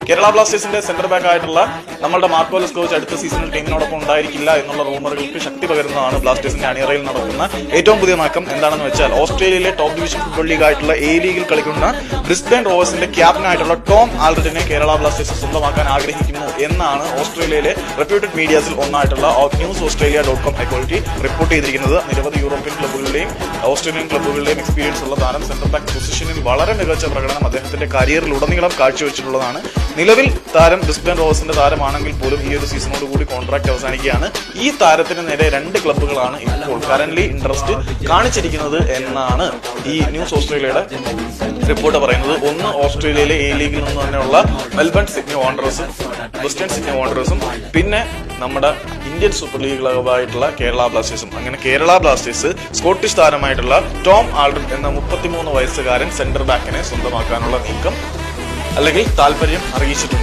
കേരള ബ്ലാസ്റ്റേഴ്സിന്റെ centre back ആയിട്ടുള്ള നമ്മുടെ മാർക്കോ ലെസ്കോവിച്ച് അടുത്ത സീസണിൽ ടീമിനോടൊപ്പം ഉണ്ടായിരിക്കില്ല എന്നുള്ള റൂമറുകൾക്ക് ശക്തി പകരുന്നതാണ് ബ്ലാസ്റ്റേഴ്സിന്റെ അണിയറയിൽ നടക്കുന്ന ഏറ്റവും പുതിയ നീക്കം. എന്താണെന്ന് വെച്ചാൽ ഓസ്ട്രേലിയയിലെ ടോപ്പ് ഡിവിഷൻ ഫുട്ബോൾ ലീഗ് ആയിട്ടുള്ള എ ലീഗിൽ കളിക്കുന്ന ബ്രിസ്ബേൻ റോവേഴ്സിന്റെ ക്യാപ്റ്റനായിട്ടുള്ള ടോം ആൽഡ്രിഡിനെ കേരള ബ്ലാസ്റ്റേഴ്സ് സ്വന്തമാക്കാൻ ആഗ്രഹിക്കുന്നു എന്നാണ് ഓസ്ട്രേലിയയിലെ റെപ്യൂട്ടഡ് മീഡിയാസിൽ ഒന്നായിട്ടുള്ള newsaustralia.com അതോറിറ്റി റിപ്പോർട്ട് ചെയ്തിരിക്കുന്നത്. നിരവധി യൂറോപ്യൻ ക്ലബ്ബുകളുടെയും ഓസ്ട്രേലിയൻ ക്ലബ്ബുകളുടെയും എക്സ്പീരിയൻസ് ഉള്ള താരം സെന്റർ ബാക്ക് പൊസിഷനിൽ വളരെ മികച്ച പ്രകടനം അദ്ദേഹത്തിന്റെ കരിയറിലുടനീളം കാഴ്ചവെച്ചിട്ടുള്ളതാണ്. നിലവിൽ താരം ബ്രിസ്ബേൻ റോവേഴ്സിന്റെ താരമാണെങ്കിൽ പോലും ഈ ഒരു സീസണോട് കൂടി കോൺട്രാക്ട് അവസാനിക്കുകയാണ്. ഈ താരത്തിന് നേരെ 2 ക്ലബ്ബുകളാണ് ഇപ്പോൾ കറന്റ്ലി ഇൻട്രസ്റ്റ് കാണിച്ചിരിക്കുന്നത് എന്നാണ് ഈ ന്യൂസ് ഓസ്ട്രേലിയയുടെ റിപ്പോർട്ട് പറയുന്നത്. ഒന്ന് ഓസ്ട്രേലിയയിലെ എ ലീഗിൽ നിന്ന് തന്നെയുള്ള മെൽബൺ സിഡ്നി വാണ്ടറേഴ്സും വെസ്റ്റേൺ സിഡ്നി വാണ്ടറേഴ്സും പിന്നെ നമ്മുടെ ഇന്ത്യൻ സൂപ്പർ ലീഗ് ക്ലബ്ബായിട്ടുള്ള കേരള ബ്ലാസ്റ്റേഴ്സും. അങ്ങനെ കേരള ബ്ലാസ്റ്റേഴ്സ് സ്കോട്ടിഷ് താരമായിട്ടുള്ള ടോം ആൽഡ്രിഡ് എന്ന 33 വയസ്സുകാരൻ സെന്റർ ബാക്കിനെ സ്വന്തമാക്കാനുള്ള നീക്കം അല്ലെങ്കിൽ താല്പര്യം അറിയിച്ചിട്ടുണ്ട്.